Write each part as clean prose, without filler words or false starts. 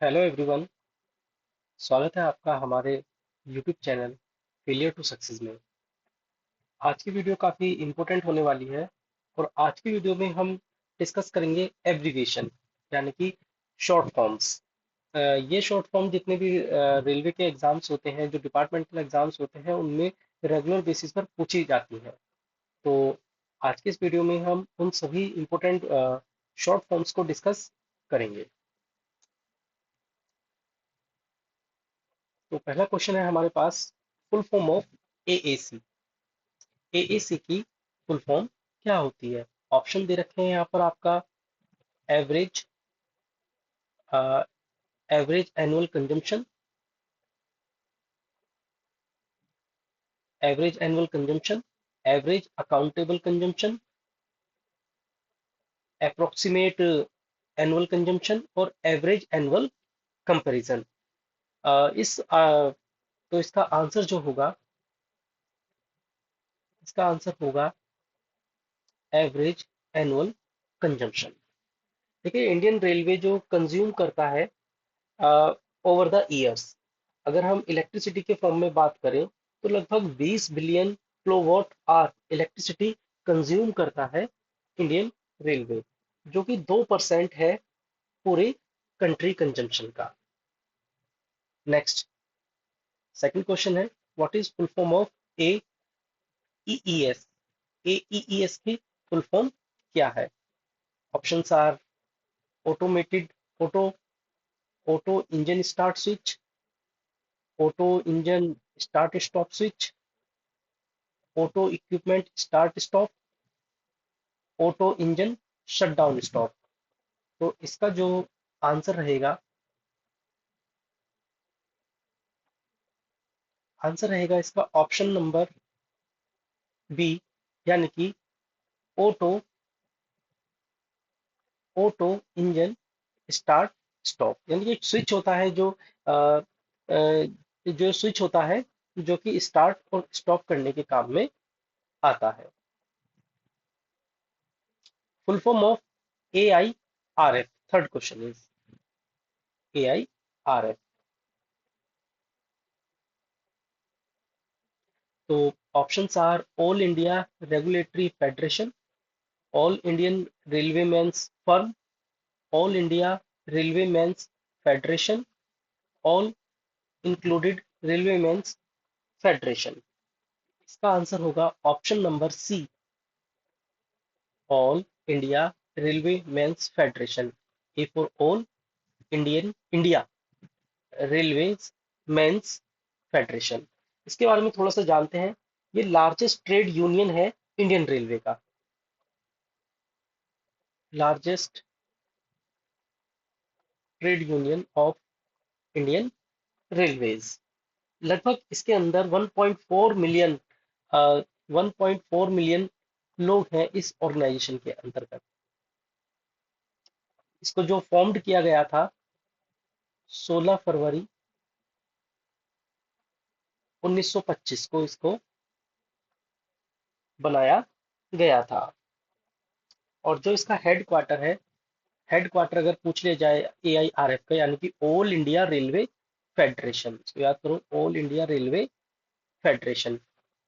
Hello everyone. स्वागत है आपका हमारे YouTube channel failure to success में। आज की वीडियो काफ़ी इम्पोर्टेंट होने वाली है और आज की वीडियो में हम डिस्कस करेंगे एब्रीविएशन यानी कि शॉर्ट फॉर्म्स। ये शॉर्ट फॉर्म जितने भी रेलवे के एग्जाम्स होते हैं, जो डिपार्टमेंटल एग्जाम्स होते हैं, उनमें रेगुलर बेसिस पर पूछी जाती है। तो आज के इस वीडियो में हम उन सभी इम्पोर्टेंट शॉर्ट फॉर्म्स को डिस्कस करेंगे। तो पहला क्वेश्चन है हमारे पास, full form of AAC. AAC की फुल फॉर्म क्या होती है? ऑप्शन दे रखे हैं यहाँ पर आपका। Average average annual consumption, average annual consumption, average accountable consumption, approximate annual consumption और एवरेज एनुअल कंपैरिजन। तो इसका आंसर जो होगा, इसका आंसर होगा एवरेज एनुअल कंजम्पशन। देखिए, इंडियन रेलवे जो कंज्यूम करता है ओवर द ईयर्स, अगर हम इलेक्ट्रिसिटी के फॉर्म में बात करें तो लगभग 20 billion kilowatt hour electricity consume करता है इंडियन रेलवे, जो कि 2% है पूरे कंट्री कंजम्पशन का। नेक्स्ट, सेकंड क्वेश्चन है, what is full form of AEES? AEES की फुल फॉर्म क्या है? Options are automated auto auto engine start switch, auto engine start stop switch, auto equipment start stop, auto engine shut down stop. तो इसका जो answer रहेगा, answer रहेगा इसका option number B, यानी कि auto auto engine start stop. यानी कि एक स्विच होता है जो अ, जो स्विच होता है जो कि स्टार्ट और स्टॉप करने के काम में आता है। Full form of A I R F. Third question is A I R F. तो options are all India regulatory federation, all Indian railwaymen's firm, all India railwaymen's federation, all included railwaymen's federation. इसका answer होगा option number C, all India railwaymen's federation. A for all India railways men's federation. इसके बारे में थोड़ा सा जानते हैं। ये लार्जेस्ट ट्रेड यूनियन है इंडियन रेलवे का, largest trade union of Indian railways. लगभग इसके अंदर 1.4 मिलियन 1.4 मिलियन लोग हैं इस ऑर्गेनाइजेशन के अंतर्गत। इसको जो फॉर्म्ड किया गया था 16 फरवरी 1925 को इसको बनाया गया था। और जो इसका हेड क्वार्टर है, हेड क्वार्टर अगर पूछ लिया जाए एआईआरएफ का, यानी कि ऑल इंडिया रेलवे फेडरेशन, इसको याद करो, all India railway federation.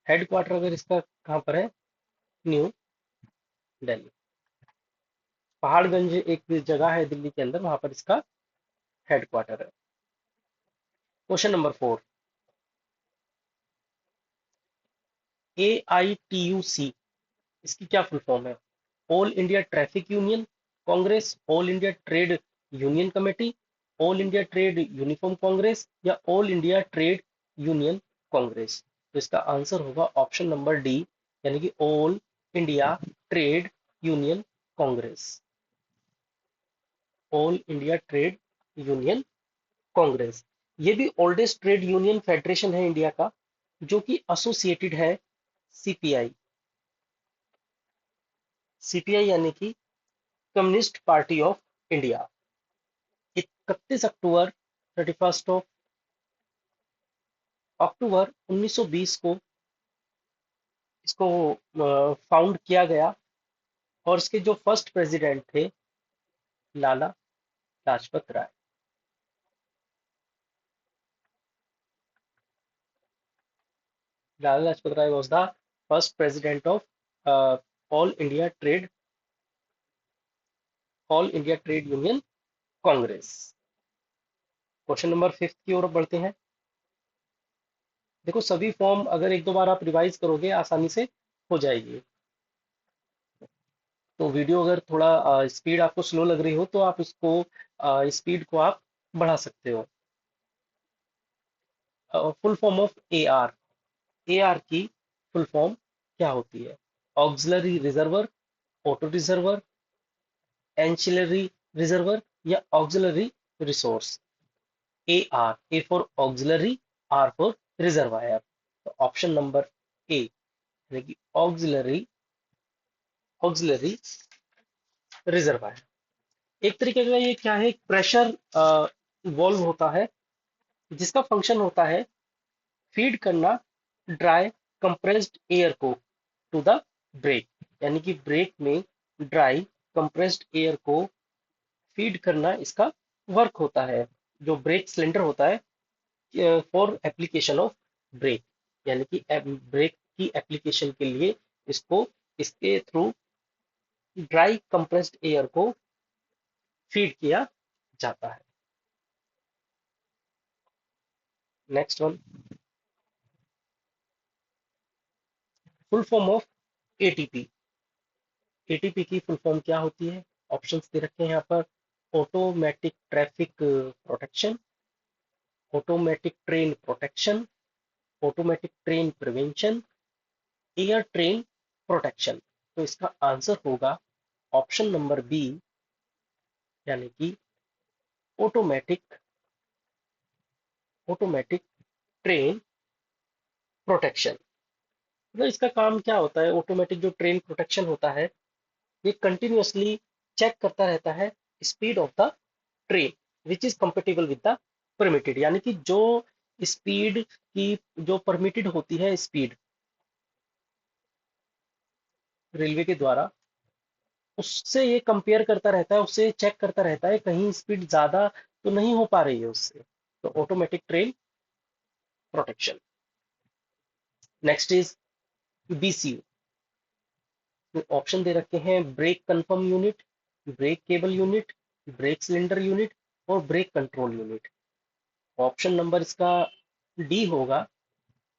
Head quarter अगर इसका कहाँ पर है? न्यू दिल्ली। पहाड़गंज एक जगह है दिल्ली के अंदर, वहां पर इसका हेड क्वार्टर है। Question number 4, A I T U C, इसकी क्या फुल फॉर्म है? All India traffic union congress, all India trade union committee, all India trade uniform congress या all India trade union congress. तो इसका answer होगा option number D, यानी कि all India trade union congress. All India trade union congress. ये भी oldest trade union federation है India का, जो कि एसोसिएटेड है सीपीआई। सीपीआई यानी कि communist party of India. 31 October 31 of October 1920 को इसको फाउंड किया गया और इसके जो फर्स्ट प्रेसिडेंट थे Lala Lajpat Rai. Lala Lajpat Rai was the first president of all India trade all India trade union congress. Question number 5 की ओर बढ़ते हैं। देखो सभी फॉर्म अगर एक दो बार आप रिवाइज करोगे आसानी से हो जाएगी। तो वीडियो अगर थोड़ा स्पीड आपको स्लो लग रही हो तो आप इसको स्पीड को आप बढ़ा सकते हो। Full form of AR. AR की फुल फॉर्म क्या होती है? Auxiliary reservoir, auto reservoir, ancillary reservoir या auxiliary resource. A R, A for auxiliary, R for reservoir. तो ऑप्शन नंबर ए यानी कि ऑक्सिलरी ऑक्सिलरी रिजर्वायर। एक तरीके का ये क्या है, प्रेशर वॉल्व होता है जिसका फंक्शन होता है फीड करना ड्राई कंप्रेस्ड एयर को टू द ब्रेक। यानी कि ब्रेक में ड्राई कंप्रेस्ड एयर को फीड करना इसका वर्क होता है। जो ब्रेक सिलेंडर होता है फॉर एप्लीकेशन ऑफ ब्रेक, यानी कि ब्रेक की एप्लीकेशन के लिए इसको इसके थ्रू ड्राई कंप्रेस्ड एयर को फीड किया जाता है। Next one, full form of ATP. ATP की फुल फॉर्म क्या होती है? ऑप्शंस दे रखे हैं यहाँ पर। Automatic traffic protection, automatic train protection, automatic train prevention, air train protection. तो इसका आंसर होगा ऑप्शन नंबर बी, यानी कि ऑटोमेटिक ऑटोमेटिक ट्रेन प्रोटेक्शन। मतलब इसका काम क्या होता है? ऑटोमेटिक जो ट्रेन प्रोटेक्शन होता है ये कंटिन्यूअसली चेक करता रहता है speed of the train which is compatible with the permitted. यानी कि जो स्पीड की जो परमिटेड होती है स्पीड रेलवे के द्वारा, उससे ये कंपेयर करता रहता है, उससे चेक करता रहता है कहीं स्पीड ज्यादा तो नहीं हो पा रही है उससे। तो automatic train protection. Next is BCU. Option दे रखे हैं brake confirm unit, brake cable unit, brake cylinder unit और brake control unit. Option number इसका डी होगा,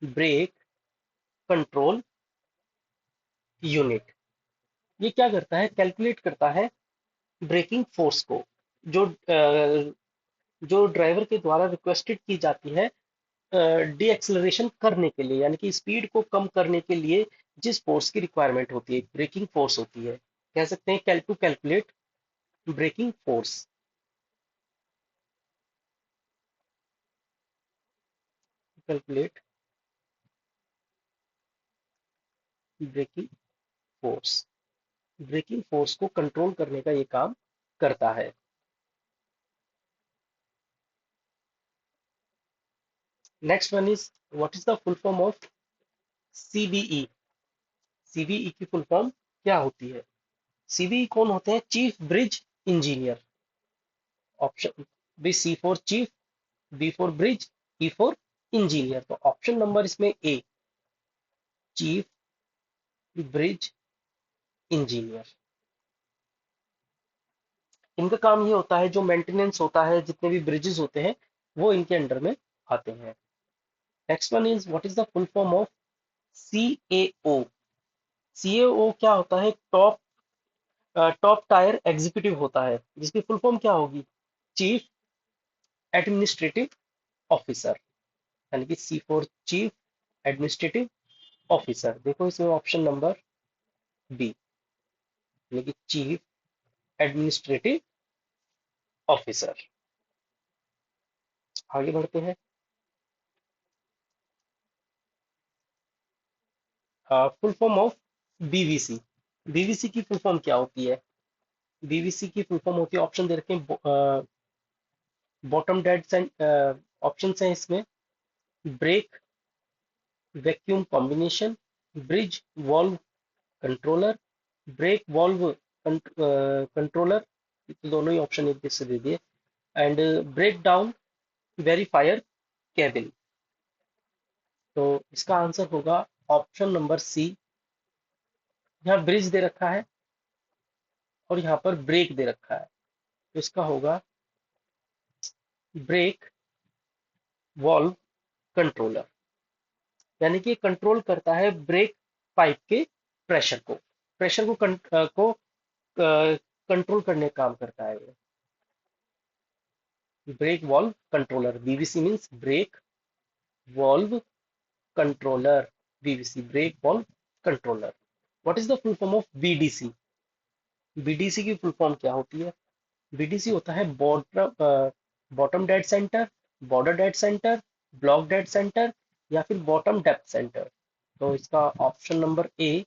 ब्रेक कंट्रोल यूनिट। ये क्या करता है? कैलकुलेट करता है ब्रेकिंग फोर्स को, जो जो ड्राइवर के द्वारा रिक्वेस्टेड की जाती है डी एक्सेलरेशन करने के लिए, यानी कि स्पीड को कम करने के लिए जिस फोर्स की रिक्वायरमेंट होती है, ब्रेकिंग फोर्स होती है। कह सकते हैं to calculate breaking force. Calculate breaking force, breaking force को कंट्रोल करने का ये काम करता है। Next one is what is the full form of CBE. CBE की फुल फॉर्म क्या होती है? सीबीई कौन होते हैं? Chief bridge engineer. Option B C for chief, B for bridge, E for engineer. तो ऑप्शन नंबर इसमें ए, चीफ ब्रिज इंजीनियर। इनका काम ये होता है जो मेंटेनेंस होता है, जितने भी ब्रिजेस होते हैं वो इनके अंडर में आते हैं। Next one is what is the full form of CAO. CAO क्या होता है? टॉप टायर एग्जीक्यूटिव होता है, जिसकी फुल फॉर्म क्या होगी? Chief administrative officer. यानी कि सी फॉर चीफ एडमिनिस्ट्रेटिव ऑफिसर। देखो इसमें ऑप्शन नंबर बी, यानी कि चीफ एडमिनिस्ट्रेटिव ऑफिसर। आगे बढ़ते हैं। Full form of BVC. BVC की फुल फॉर्म क्या होती है? बीवीसी की फुल फॉर्म होती है, ऑप्शन दे रखे हैं बॉटम डेड एंड ऑप्शन है इसमें, brake vacuum combination, bridge valve controller, brake valve controller. तो दोनों ही ऑप्शन एक से दे दिए। And brake down verifier cabin. तो इसका आंसर होगा ऑप्शन नंबर सी। यहाँ ब्रिज दे रखा है और यहाँ पर ब्रेक दे रखा है, तो इसका होगा ब्रेक वॉल्व कंट्रोलर। यानी कि कंट्रोल करता है ब्रेक पाइप के प्रेशर को, कंट्रोल करने का काम करता है ये। Brake valve controller, BVC means brake valve controller, BVC brake valve controller. What is the full form of BDC? BDC की फुल फॉर्म क्या होती है? बीडीसी होता है bottom dead centre, border dead centre, block dead centre, या फिर bottom depth centre. तो इसका option number A,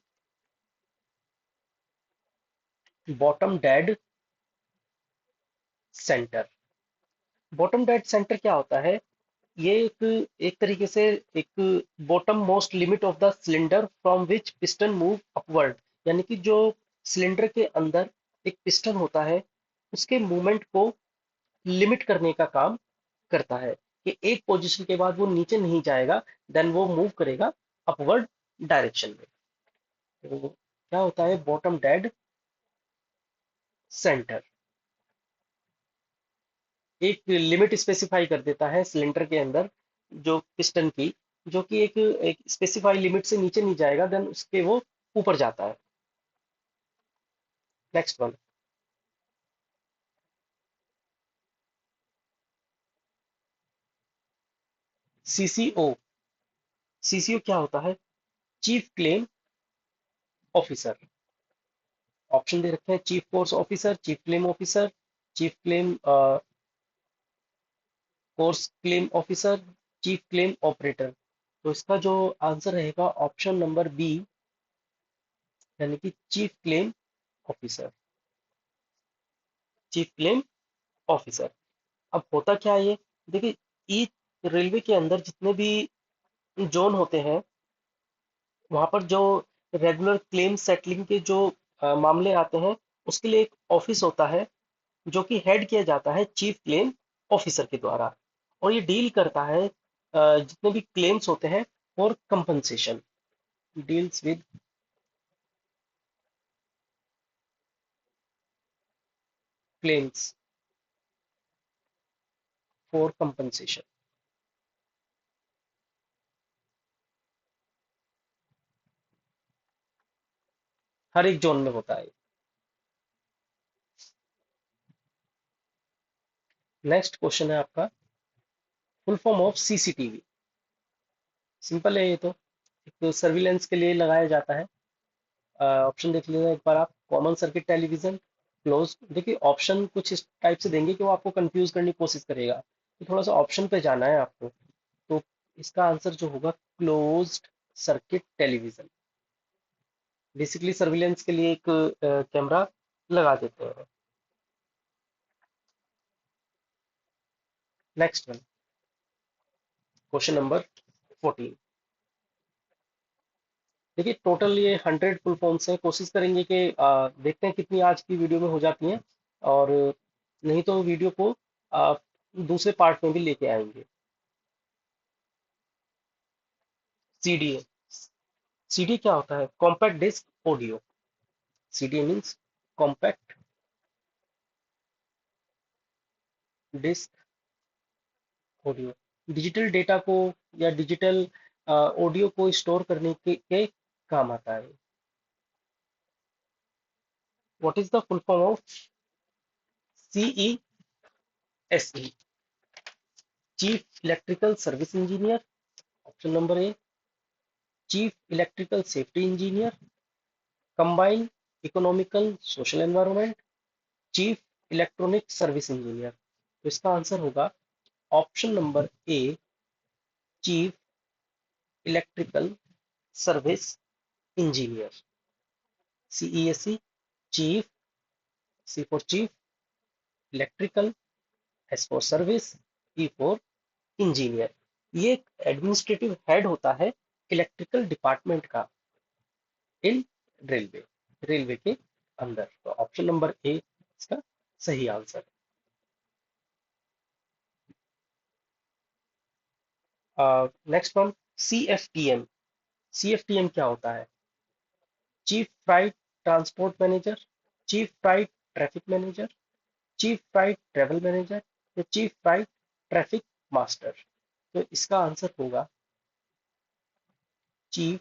bottom dead centre. Bottom dead centre क्या होता है? ये एक तरीके से एक bottom most limit of the cylinder from which piston move upward. यानी कि जो सिलेंडर के अंदर एक पिस्टन होता है, उसके मूवमेंट को लिमिट करने का काम करता है, कि एक पोजीशन के बाद वो नीचे नहीं जाएगा, देन वो मूव करेगा अपवर्ड डायरेक्शन में। तो क्या होता है बॉटम डेड सेंटर? एक लिमिट स्पेसिफाई कर देता है सिलेंडर के अंदर जो पिस्टन की, जो कि एक स्पेसिफाई लिमिट से नीचे नहीं जाएगा, देन उसके वो ऊपर जाता है। Next one, CCO. सीसीओ क्या होता है? Chief claim officer. ऑप्शन दे रखे हैं, chief course officer, chief claim officer, chief claim course claim officer, chief claim operator. तो इसका जो आंसर रहेगा ऑप्शन नंबर बी, यानी कि chief claim officer. Chief claim officer. अब होता क्या है ये? देखिए, ई रेलवे के अंदर जितने भी जोन होते हैं, वहां पर जो रेगुलर क्लेम सेटलिंग के जो मामले आते हैं, उसके लिए एक ऑफिस होता है जो कि हेड किया जाता है चीफ क्लेम ऑफिसर के द्वारा। और ये डील करता है जितने भी क्लेम्स होते हैं for compensation, deals with claims for compensation. हर एक जोन में होता है। नेक्स्ट क्वेश्चन है आपका, full form of CCTV. Simple है ये तो, एक सर्विलेंस के लिए लगाया जाता है। ऑप्शन देख लीजिए एक बार आप, कॉमन सर्किट टेलीविजन, क्लोज। देखिए ऑप्शन कुछ इस टाइप से देंगे कि वो आपको कंफ्यूज करने की कोशिश करेगा, तो थोड़ा सा ऑप्शन पे जाना है आपको। तो इसका आंसर जो होगा closed circuit television. Basically surveillance के लिए एक कैमरा लगा देते हैं। Next one, question number 14। देखिए टोटल ये 100 फुल फॉर्म्स हैं, कोशिश करेंगे कि देखते हैं कितनी आज की वीडियो में हो जाती हैं, और नहीं तो वीडियो को आ, दूसरे पार्ट में भी लेके आएंगे। सीडी। सीडी क्या होता है? Compact disc audio. CD means compact disc audio. Digital data को या डिजिटल ऑडियो को स्टोर करने के काम आता है। What is the full form of CESE? Chief electrical service engineer. Option number A, chief electrical safety engineer, combined economical social environment, chief electronic service engineer. तो इसका आंसर होगा option number A, chief electrical service engineer. CESC, chief, C for chief, electrical, S for service, E for engineer. ये एक administrative head होता है electrical department का इन railway, railway के अंदर। तो ऑप्शन नंबर ए इसका सही आंसर है। नेक्स्ट वन, CFTM, CFTM क्या होता है? Chief flight transport manager, chief flight traffic manager, chief flight travel manager या चीफ फ्लाइट ट्रैफिक मास्टर। तो इसका आंसर होगा chief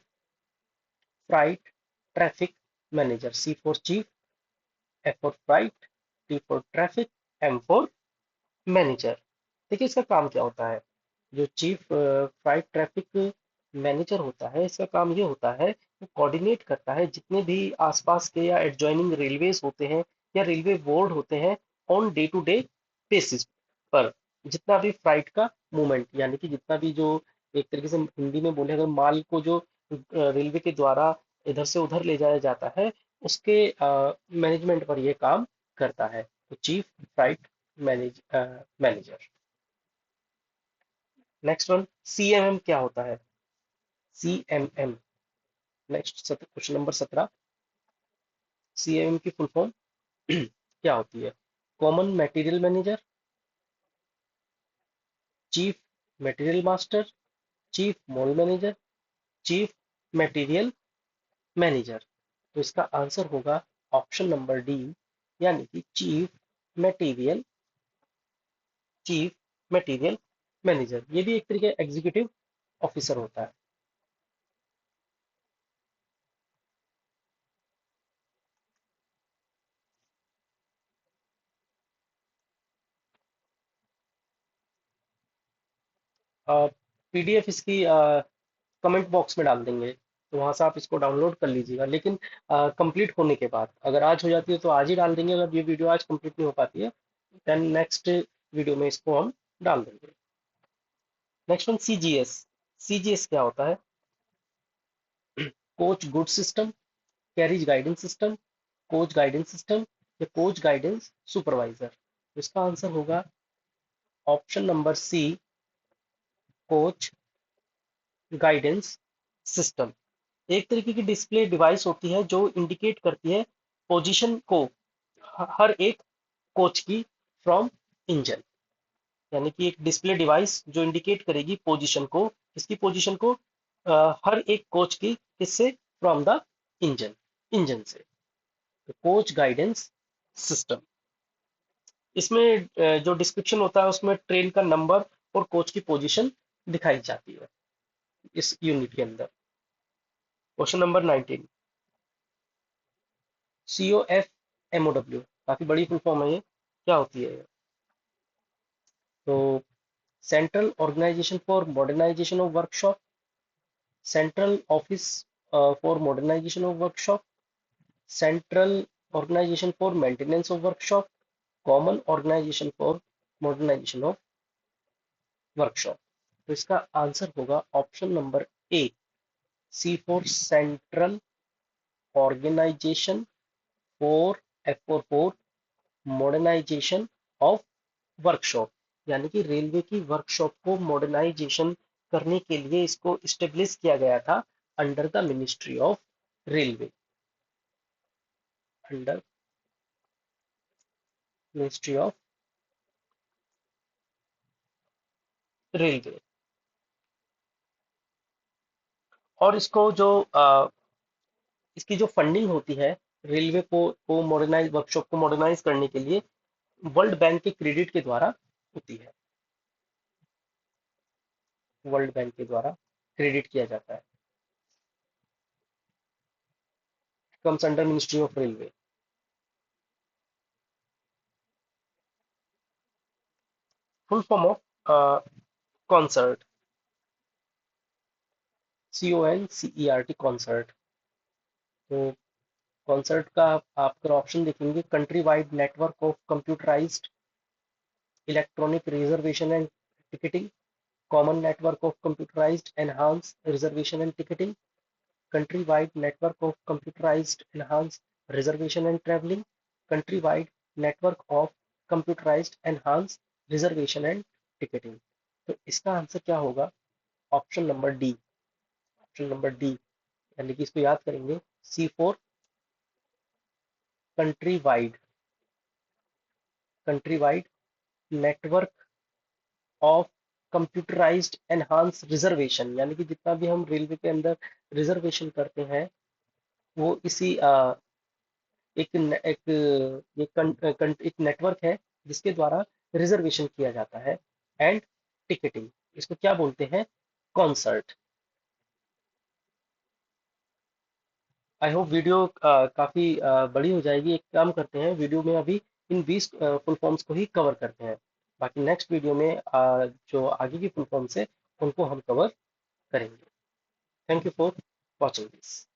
flight traffic manager. C for chief, F for flight, T for traffic, M for manager. देखिए इसका काम क्या होता है। जो चीफ फ्लाइट ट्रैफिक मैनेजर होता है, इसका काम ये होता है वो कोऑर्डिनेट करता है जितने भी आसपास के या एडजॉइनिंग रेलवेज होते हैं या रेलवे बोर्ड होते हैं, on day to day basis पर जितना भी फ्लाइट का मूवमेंट, यानी कि जितना भी जो एक तरीके से हिंदी में बोले अगर माल को जो रेलवे के द्वारा इधर से उधर ले जाया जाता है, उसके मैनेजमेंट पर ये काम करता है। तो chief flight manager. Next one, CMM क्या होता है? CMM, next question number 17। CMM की फुल फॉर्म क्या होती है? Common material manager, chief material master, chief mall manager, chief material manager. तो इसका आंसर होगा ऑप्शन नंबर डी, यानी कि चीफ मटेरियल मैनेजर। ये भी एक तरीके एग्जीक्यूटिव ऑफिसर होता है। पीडीएफ इसकी कमेंट बॉक्स में डाल देंगे, तो वहां से आप इसको डाउनलोड कर लीजिएगा। लेकिन कंप्लीट होने के बाद, अगर आज हो जाती है तो आज ही डाल देंगे, अगर ये वीडियो आज कंप्लीट नहीं हो पाती है देन नेक्स्ट वीडियो में इसको हम डाल देंगे। Next one, CGS. सीजीएस क्या होता है? Coach good system, carriage guidance system, coach guidance system या कोच गाइडेंस सुपरवाइजर। इसका आंसर होगा option number C, coach guidance system. एक तरीके की डिस्प्ले डिवाइस होती है जो इंडिकेट करती है पोजीशन को हर एक कोच की फ्रॉम इंजन। यानी कि एक डिस्प्ले डिवाइस जो इंडिकेट करेगी पोजीशन को, इसकी पोजीशन को हर एक कोच की किससे? फ्रॉम द इंजन, इंजन से। तो कोच गाइडेंस सिस्टम। इसमें जो डिस्क्रिप्शन होता है उसमें ट्रेन का नंबर और कोच की पोजीशन दिखाई जाती है इस यूनिट के अंदर। क्वेश्चन नंबर 19, COFMOW, काफी बड़ी फुल फॉर्म है ये, क्या होती है ये? तो central organisation for modernisation of workshop, central office for modernisation of workshop, central organisation for maintenance of workshop, common organisation for modernisation of workshop. तो इसका आंसर होगा option number A, C for central organisation for, F for modernisation of workshop. यानी कि railway की workshop को modernisation करने के लिए इसको इस्टेब्लिश किया गया था under the ministry of railway, under ministry of railway. और इसको जो इसकी जो फंडिंग होती है रेलवे को मॉडर्नाइज, वर्कशॉप को मॉडर्नाइज करने के लिए, वर्ल्ड बैंक के क्रेडिट के द्वारा होती है, वर्ल्ड बैंक के द्वारा क्रेडिट किया जाता है। Comes under ministry of railway. Full form of concert, CONCERT, concert. तो कॉन्सर्ट का आप अगर ऑप्शन देखेंगे, country wide network of computerised electronic reservation and ticketing, common network of computerized enhance reservation and ticketing, country wide network of computerized enhanced reservation and traveling, country wide network of computerized enhanced reservation and ticketing। तो इसका answer क्या होगा? Option number D, option number D. यानी कि इसको याद करेंगे, C for country wide, country wide network of computerized enhance reservation, यानी कि जितना भी हम रेलवे के अंदर रिजर्वेशन करते हैं वो इसी एक नेटवर्क है जिसके द्वारा रिजर्वेशन किया जाता है। एंड टिकटिंग, इसको क्या बोलते हैं? कॉन्सर्ट। आई होप वीडियो काफी बड़ी हो जाएगी। एक काम करते हैं, वीडियो में अभी इन 20 फुल फॉर्म्स को ही कवर करते हैं, बाकी नेक्स्ट वीडियो में जो आगे की फुल फॉर्म्स है उनको हम कवर करेंगे। Thank you for watching this.